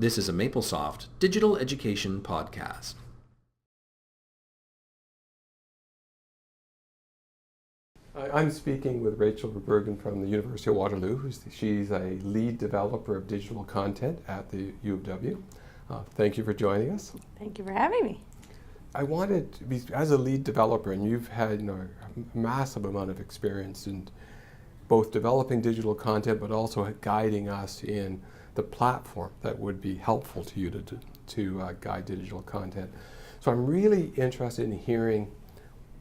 This is a Maplesoft digital education podcast. I'm speaking with Rachael Verbruggen from the University of Waterloo. She's a lead developer of digital content at the U of W. Thank you for joining us. Thank you for having me. I wanted to be, as a lead developer, and you've had a massive amount of experience in both developing digital content, but also guiding us in the platform that would be helpful to you to guide digital content. So I'm really interested in hearing,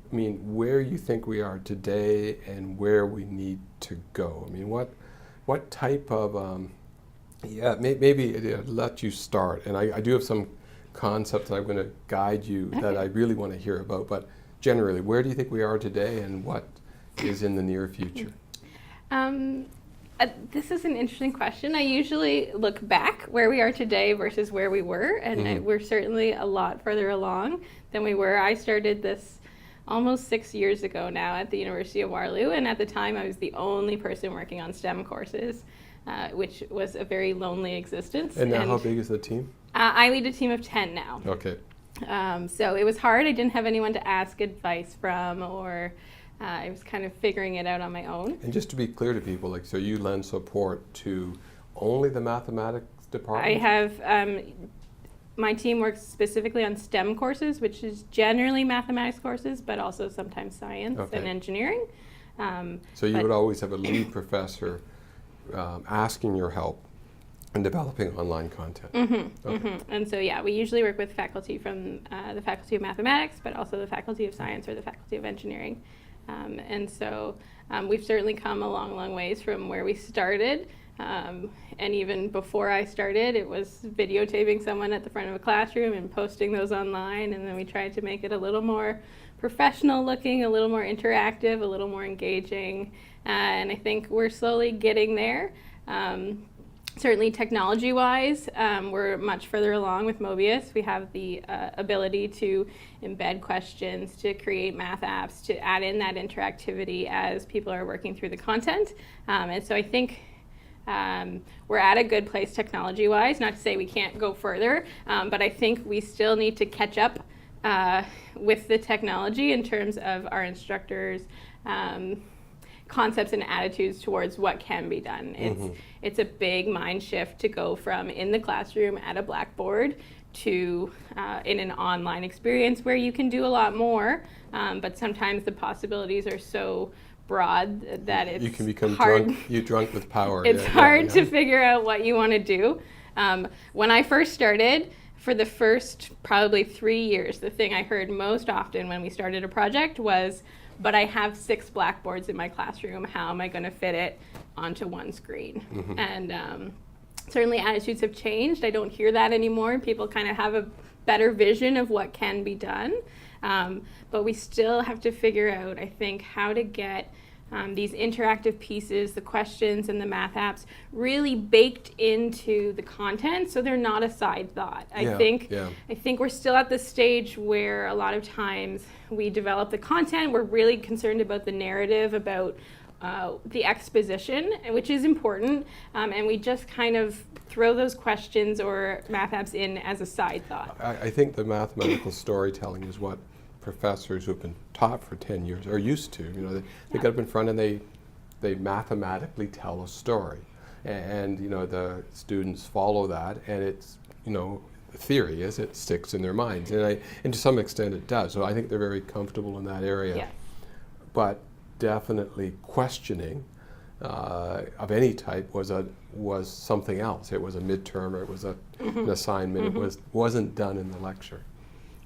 where you think we are today and where we need to go. What type of, maybe let you start. And I do have some concepts that I'm going to guide you that I really want to hear about. But generally, where do you think we are today and what is in the near future? This is an interesting question. I usually look back where we are today versus where we were, and we're certainly a lot further along than we were. I started this almost 6 years ago now at the University of Waterloo, and at the time I was the only person working on STEM courses, which was a very lonely existence. And now how big is the team? I lead a team of 10 now. Okay. So it was hard. I didn't have anyone to ask advice from, or I was kind of figuring it out on my own. And just to be clear to people, so you lend support to only the mathematics department? I have, my team works specifically on STEM courses, which is generally mathematics courses, but also sometimes science and engineering. So you would always have a lead professor asking your help in developing online content. And so we usually work with faculty from the Faculty of Mathematics, but also the Faculty of Science or the Faculty of Engineering. And so we've certainly come a long ways from where we started. And even before I started, it was videotaping someone at the front of a classroom and posting those online. And then we tried to make it a little more professional looking, a little more interactive, a little more engaging. And I think we're slowly getting there. Certainly technology-wise, we're much further along with Mobius. We have the ability to embed questions, to create math apps, to add in that interactivity as people are working through the content. And so I think we're at a good place technology-wise, not to say we can't go further, but I think we still need to catch up with the technology in terms of our instructors' concepts and attitudes towards what can be done. It's a big mind shift to go from in the classroom at a blackboard to in an online experience where you can do a lot more, but sometimes the possibilities are so broad that it's you can become hard. drunk with power. It's hard to figure out what you want to do. When I first started, for the first probably 3 years, the thing I heard most often when we started a project was, but I have 6 blackboards in my classroom. How am I going to fit it onto one screen? And certainly attitudes have changed. I don't hear that anymore. People kind of have a better vision of what can be done. But we still have to figure out, I think, how to get these interactive pieces, the questions and the math apps, really baked into the content so they're not a side thought. I think we're still at the stage where a lot of times we develop the content, we're really concerned about the narrative, about the exposition, which is important, and we just kind of throw those questions or math apps in as a side thought. I think the mathematical storytelling is what professors who've been taught for 10 years are used to. They get up in front and they mathematically tell a story, and the students follow that, and it's the theory is it sticks in their minds, and to some extent it does. So I think they're very comfortable in that area. Yes. But definitely questioning of any type was something else. It was a midterm, or it was an assignment. It wasn't done in the lecture.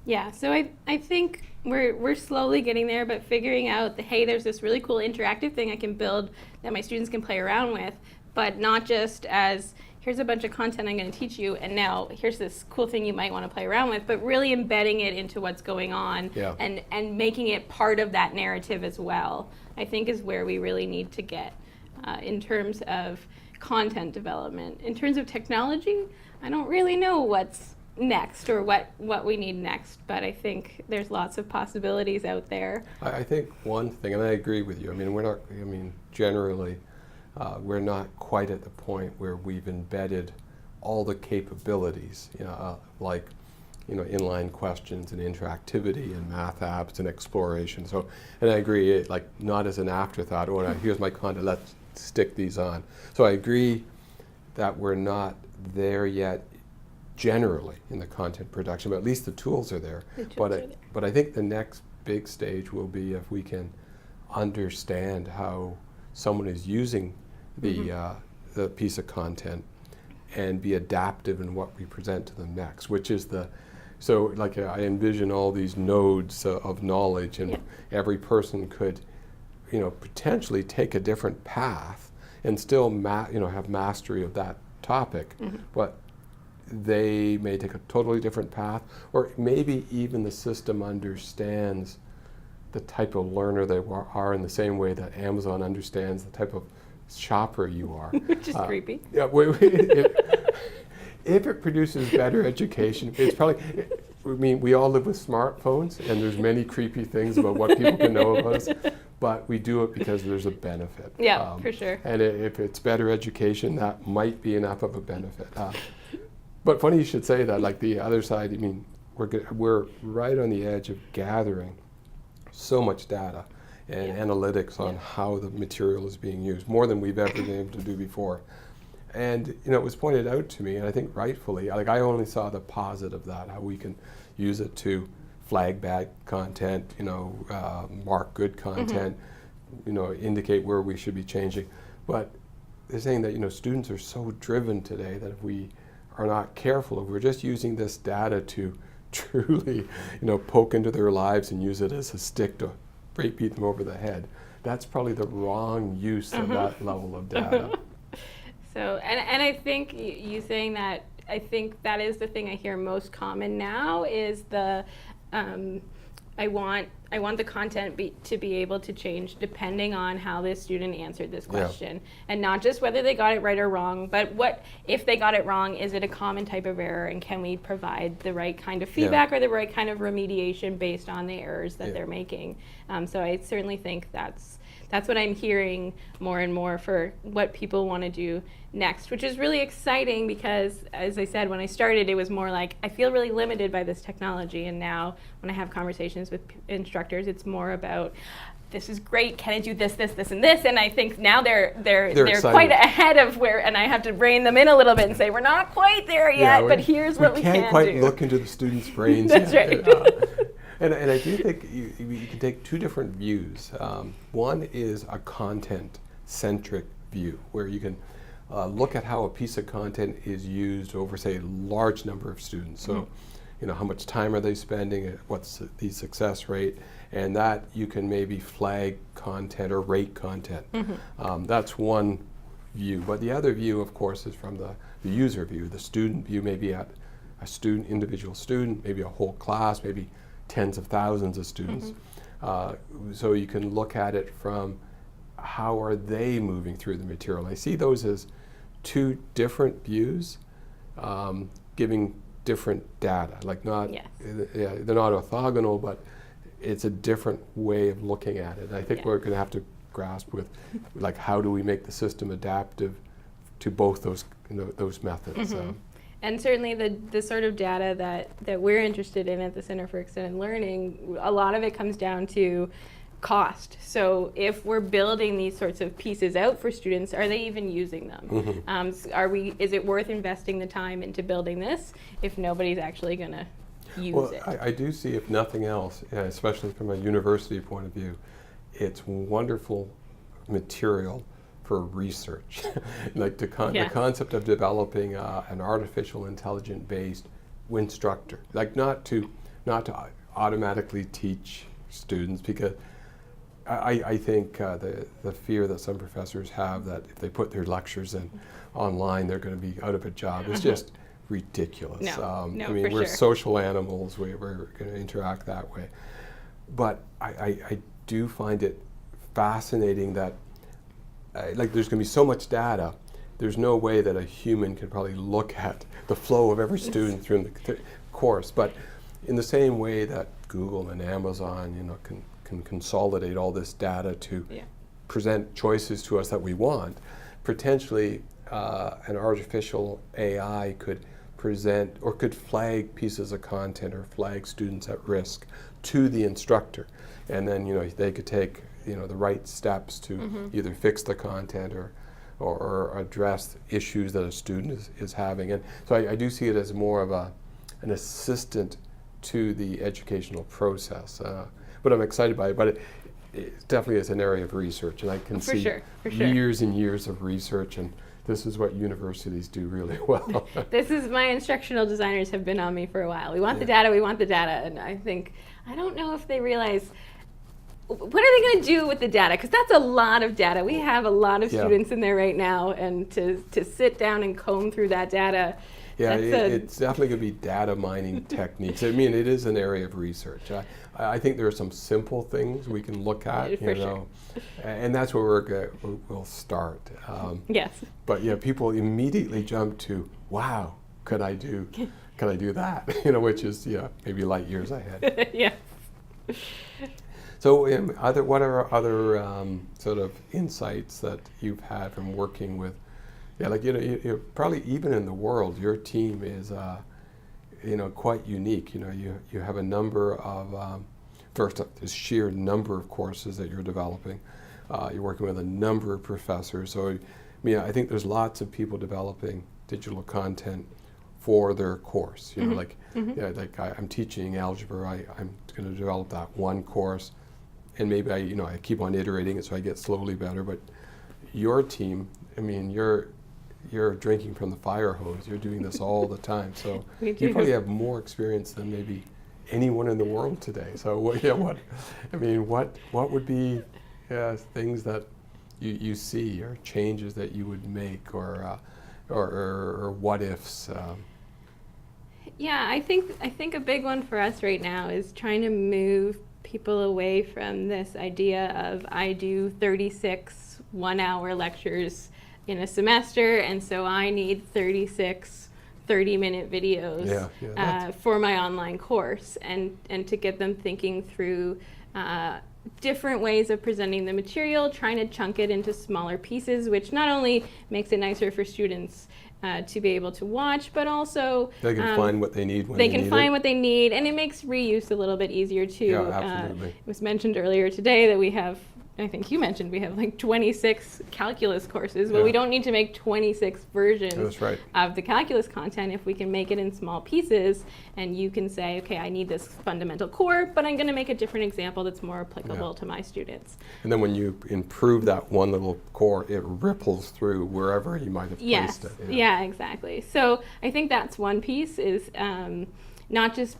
Yeah, so I think we're slowly getting there, but figuring out that, hey, there's this really cool interactive thing I can build that my students can play around with, but not just as, here's a bunch of content I'm going to teach you, and now here's this cool thing you might want to play around with, but really embedding it into what's going on and making it part of that narrative as well, I think is where we really need to get in terms of content development. In terms of technology, I don't really know what's next or what we need next, but I think there's lots of possibilities out there. I think one thing, and I agree with you, generally we're not quite at the point where we've embedded all the capabilities, like inline questions and interactivity and math apps and exploration. So, and I agree, like not as an afterthought, here's my content, let's stick these on. So I agree that we're not there yet generally in the content production, but at least the tools are there. But I think the next big stage will be if we can understand how someone is using the piece of content and be adaptive in what we present to them next, which is so like I envision all these nodes of knowledge, and every person could, potentially take a different path and still have mastery of that topic, but they may take a totally different path, or maybe even the system understands the type of learner they are in the same way that Amazon understands the type of shopper you are. Which is creepy. Yeah, if it produces better education, it's probably, we all live with smartphones, and there's many creepy things about what people can know about us, but we do it because there's a benefit. Yeah, for sure. And if it's better education, that might be enough of a benefit. But funny you should say that, like the other side, we're right on the edge of gathering so much data and analytics on how the material is being used, more than we've ever been able to do before. And it was pointed out to me, and I think rightfully, like I only saw the positive of that, how we can use it to flag bad content, mark good content, indicate where we should be changing. But they're saying that students are so driven today that if we are not careful, if we're just using this data to truly, poke into their lives and use it as a stick to beat them over the head, that's probably the wrong use of that level of data. So, and I think you saying that, I think that is the thing I hear most common now is the, I want the content to be able to change depending on how this student answered this question, and not just whether they got it right or wrong, but what if they got it wrong, is it a common type of error, and can we provide the right kind of feedback or the right kind of remediation based on the errors that they're making. So I certainly think that's what I'm hearing more and more for what people want to do next, which is really exciting because, as I said, when I started, it was more like, I feel really limited by this technology, and now when I have conversations with instructors, it's more about, this is great, can I do this, this, this, and this? And I think now they're quite ahead of where, and I have to rein them in a little bit and say, we're not quite there yet, but here's what we can do. We can't quite look into the students' brains That's yet. right. And I do think you can take two different views. One is a content-centric view, where you can look at how a piece of content is used over, say, a large number of students. So, how much time are they spending, what's the success rate, and that you can maybe flag content or rate content. That's one view. But the other view, of course, is from the user view, the student view, maybe at a student, individual student, maybe a whole class, maybe tens of thousands of students. So you can look at it from how are they moving through the material. I see those as two different views, giving different data. Like they're not orthogonal, but it's a different way of looking at it. I think we're going to have to grasp with, like, how do we make the system adaptive to both those methods. And certainly the sort of data that we're interested in at the Center for Extended Learning, a lot of it comes down to cost. So if we're building these sorts of pieces out for students, are they even using them? Is it worth investing the time into building this if nobody's actually going to use it? I do see, if nothing else, especially from a university point of view, it's wonderful material for research. Like the concept of developing an artificial intelligence based instructor, like not to automatically teach students, because I think the fear that some professors have that if they put their lectures in online, they're going to be out of a job is just ridiculous. No, we're social animals. We're going to interact that way. But I do find it fascinating that like there's going to be so much data, there's no way that a human can probably look at the flow of every student through the course. But in the same way that Google and Amazon, can consolidate all this data to present choices to us that we want, potentially an artificial AI could present or could flag pieces of content or flag students at risk to the instructor, and then they could take the right steps to either fix the content or address issues that a student is having. And so I do see it as more of an assistant to the educational process. But I'm excited by it. But it definitely is an area of research, and I can see years and years of research, and this is what universities do really well. This is, my instructional designers have been on me for a while. We want the data, and I don't know if they realize, what are they going to do with the data? Because that's a lot of data. We have a lot of students in there right now, and to sit down and comb through that data. Yeah, it's definitely going to be data mining techniques. I mean, it is an area of research. I think there are some simple things we can look at, and that's where we'll start. Yes. But people immediately jump to, wow, could I do that? Which is maybe light years ahead. Yeah. So, what are other sort of insights that you've had from working with? You're probably, even in the world, your team is, quite unique. You have a number of, first, the sheer number of courses that you're developing. You're working with a number of professors. So, I think there's lots of people developing digital content for their course. I'm teaching algebra. I'm going to develop that one course, and maybe I keep on iterating it so I get slowly better. But your team, you're drinking from the fire hose. You're doing this all the time. So you probably have more experience than maybe anyone in the world today. So what would be things that you see, or changes that you would make, or what ifs? Yeah, I think a big one for us right now is trying to move people away from this idea of, I do 36 one-hour lectures in a semester, and so I need 36 30-minute videos for my online course, and to get them thinking through different ways of presenting the material, trying to chunk it into smaller pieces, which not only makes it nicer for students to be able to watch, but also they can find what they need when they need it. They can find what they need, and it makes reuse a little bit easier too. Yeah, absolutely. It was mentioned earlier today that we have, I think you mentioned, we have like 26 calculus courses. Well, we don't need to make 26 versions of the calculus content if we can make it in small pieces, and you can say, okay, I need this fundamental core, but I'm going to make a different example that's more applicable to my students. And then when you improve that one little core, it ripples through wherever you might have placed it. Yeah, exactly. So I think that's one piece, is not just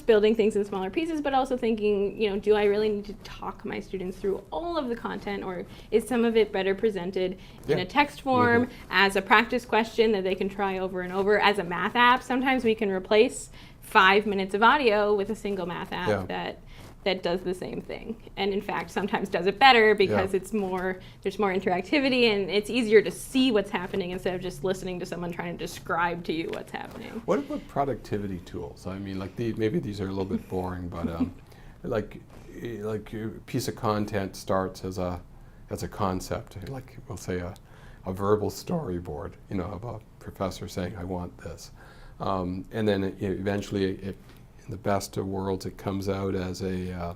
building things in smaller pieces, but also thinking, do I really need to talk my students through all of the content, or is some of it better presented in a text form as a practice question that they can try over and over? As a math app, sometimes we can replace 5 minutes of audio with a single math app that does the same thing, and in fact sometimes does it better because there's more interactivity, and it's easier to see what's happening instead of just listening to someone trying to describe to you what's happening. What about productivity tools? Maybe these are a little bit boring, but like a piece of content starts as a concept, like we'll say a verbal storyboard, of a professor saying, I want this, and then eventually in the best of worlds, it comes out as an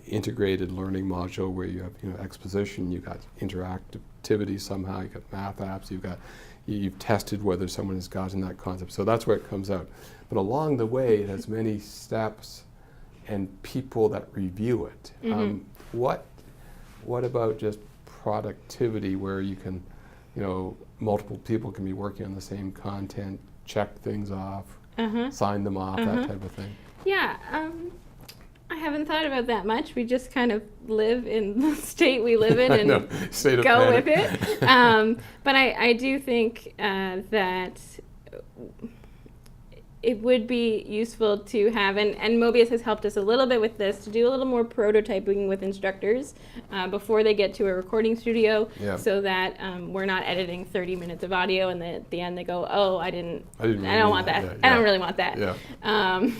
integrated learning module where you have exposition, you've got interactivity somehow, you've got math apps, you've tested whether someone has gotten that concept. So that's where it comes out. But along the way, it has many steps and people that review it. What about just productivity, where you can, multiple people can be working on the same content, check things off, sign them off, that type of thing? Yeah, I haven't thought about that much. We just kind of live in the state we live in and go with it. But I do think that it would be useful to have, and Mobius has helped us a little bit with this, to do a little more prototyping with instructors before they get to a recording studio, so that we're not editing 30 minutes of audio and then at the end they go, oh, I don't want that. I don't really want that. And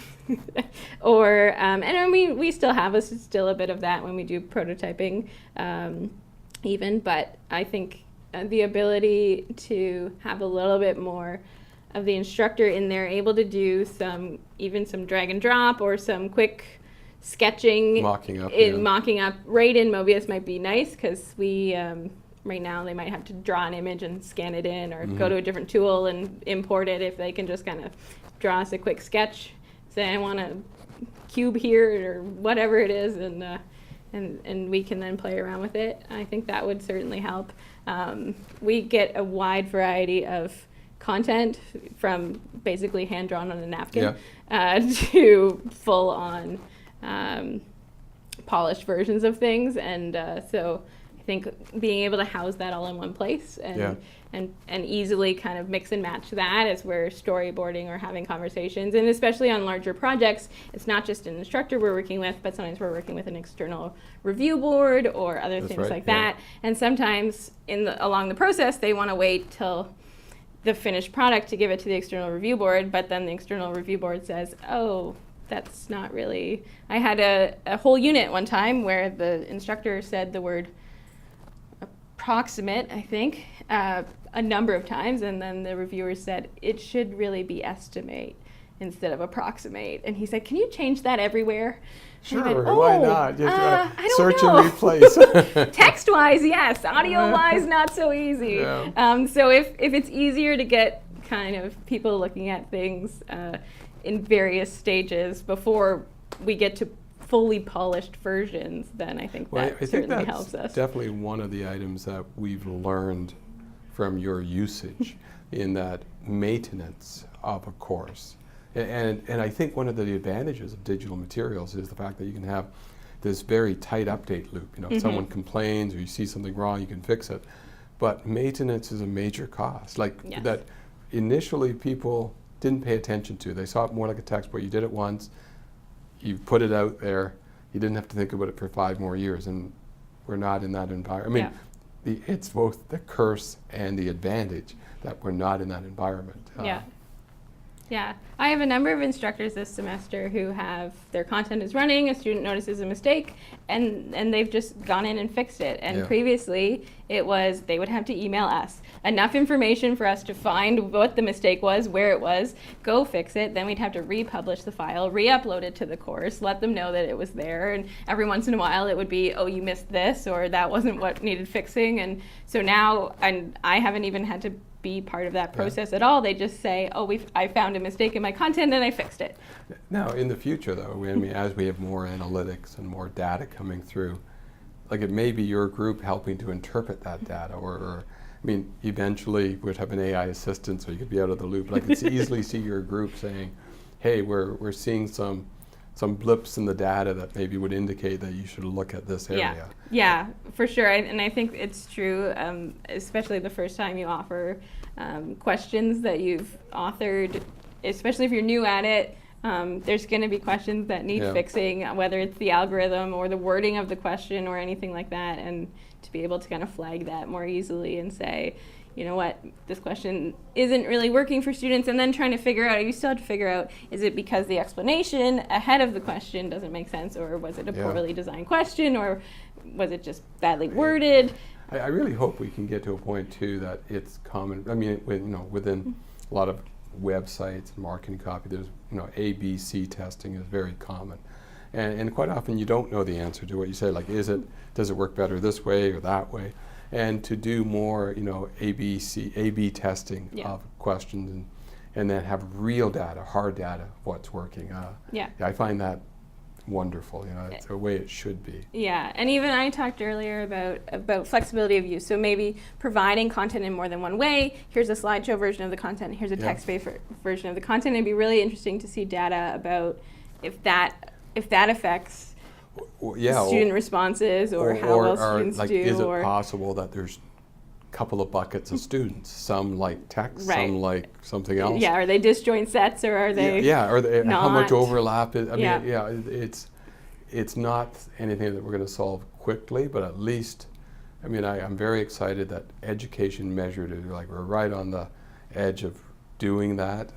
we still have still a bit of that when we do prototyping, even, but I think the ability to have a little bit more of the instructor in there, able to do some drag and drop or some quick sketching. Mocking up. Mocking up right in Mobius might be nice, because we, right now they might have to draw an image and scan it in, or go to a different tool and import it. If they can just kind of draw us a quick sketch, say I want a cube here or whatever it is, and we can then play around with it. I think that would certainly help. We get a wide variety of content, from basically hand drawn on a napkin to full on polished versions of things, and so I think being able to house that all in one place and easily kind of mix and match that as we're storyboarding or having conversations, and especially on larger projects, it's not just an instructor we're working with, but sometimes we're working with an external review board or other things like that. And sometimes along the process, they want to wait till the finished product to give it to the external review board, but then the external review board says, oh, that's not really... I had a whole unit one time where the instructor said the word approximate, I think, a number of times, and then the reviewer said, it should really be estimate instead of approximate. And he said, can you change that everywhere? Sure, went, why not? Just, I don't search know. and replace. Text-wise, yes. Audio-wise, not so easy. Yeah. So if it's easier to get kind of people looking at things in various stages before we get to fully polished versions, then I think certainly helps us. Definitely one of the items that we've learned from your usage in that maintenance of a course. And I think one of the advantages of digital materials is the fact that you can have this very tight update loop. You know, if someone complains or you see something wrong, you can fix it. But maintenance is a major cost. That initially people didn't pay attention to. They saw it more like a textbook. You did it once, you put it out there, you didn't have to think about it for 5 more years, and we're not in that environment. I mean, it's both the curse and the advantage that we're not in that environment. Yeah, I have a number of instructors this semester who have their content is running, a student notices a mistake, and they've just gone in and fixed it. And previously, it was they would have to email us enough information for us to find what the mistake was, where it was, go fix it. Then we'd have to republish the file, re-upload it to the course, let them know that it was there. And every once in a while, it would be, oh, you missed this, or that wasn't what needed fixing. And so now, I haven't even had to be part of that process at all. They just say, oh, I found a mistake in my content and I fixed it. Now, in the future, though, as we have more analytics and more data coming through, like it may be your group helping to interpret that data, or I mean, eventually we'd have an AI assistant so you could be out of the loop. But I could easily see your group saying, hey, we're seeing some blips in the data that maybe would indicate that you should look at this area. Yeah, for sure. And I think it's true, especially the first time you offer questions that you've authored, especially if you're new at it. There's going to be questions that need fixing, whether it's the algorithm or the wording of the question or anything like that, and to be able to kind of flag that more easily and say, you know what, this question isn't really working for students, and then trying to figure out, you still have to figure out, is it because the explanation ahead of the question doesn't make sense, or was it a poorly designed question, or was it just badly worded? I really hope we can get to a point too that it's common. I mean, within a lot of websites and marketing copy, there's ABC testing is very common, and quite often you don't know the answer to what you say. Like, does it work better this way or that way? And to do more, A/B testing of questions, and then have real data, hard data, what's working. I find that wonderful. It's the way it should be. Yeah, and even I talked earlier about flexibility of use. So maybe providing content in more than one way. Here's a slideshow version of the content. Here's a text-based version of the content. It'd be really interesting to see data about if that affects student responses, or how well students do. Is it possible that there's a couple of buckets of students? Some like text, some like something else. Yeah, are they disjoint sets, or are they? How much overlap is? I mean, it's not anything that we're going to solve quickly, but at least, I'm very excited that education measured it. Like, we're right on the edge of doing that.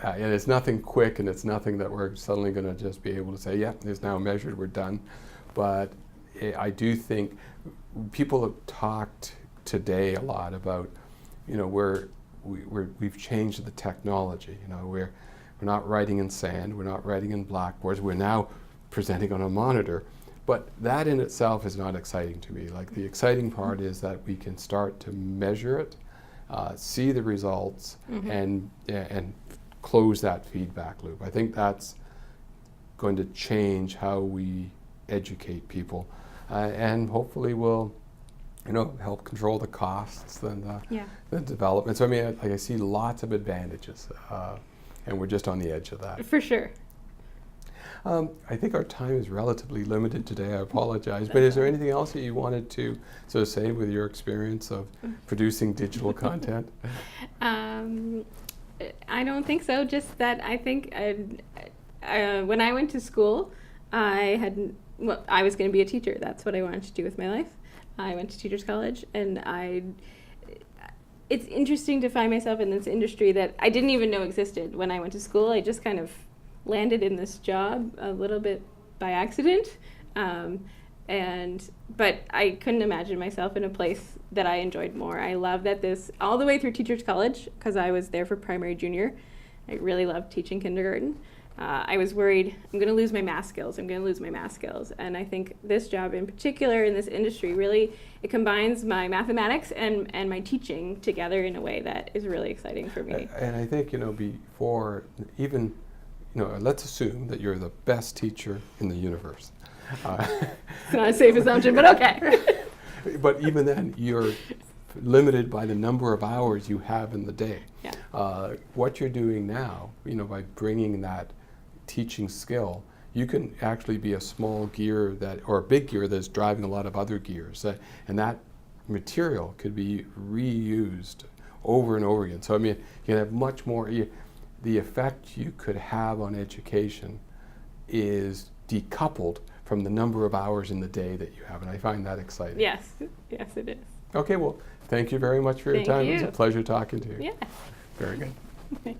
And it's nothing quick, and it's nothing that we're suddenly going to just be able to say, it's now measured, we're done. But I do think people have talked today a lot about, we've changed the technology. We're not writing in sand, we're not writing in blackboards, we're now presenting on a monitor. But that in itself is not exciting to me. Like, the exciting part is that we can start to measure it, see the results, and close that feedback loop. I think that's going to change how we educate people, and hopefully will, help control the costs and the development. So I mean, I see lots of advantages, and we're just on the edge of that. For sure. I think our time is relatively limited today. I apologize, but is there anything else that you wanted to sort of say with your experience of producing digital content? I don't think so. Just that I think when I went to school, I was going to be a teacher. That's what I wanted to do with my life. I went to Teachers College, and it's interesting to find myself in this industry that I didn't even know existed when I went to school. I just kind of landed in this job a little bit by accident, but I couldn't imagine myself in a place that I enjoyed more. I love that all the way through Teachers College, because I was there for primary junior. I really loved teaching kindergarten. I was worried, I'm going to lose my math skills. And I think this job in particular in this industry, really, it combines my mathematics and my teaching together in a way that is really exciting for me. And I think, before even, let's assume that you're the best teacher in the universe. It's not a safe assumption, but okay. But even then, you're limited by the number of hours you have in the day. Yeah. What you're doing now, by bringing that teaching skill, you can actually be a small gear or a big gear that's driving a lot of other gears, and that material could be reused over and over again. So I mean, you can have much more. The effect you could have on education is decoupled from the number of hours in the day that you have, and I find that exciting. Yes, it is. Okay, well, thank you very much for your time. Thank you. It was a pleasure talking to you. Yeah. Very good. Okay.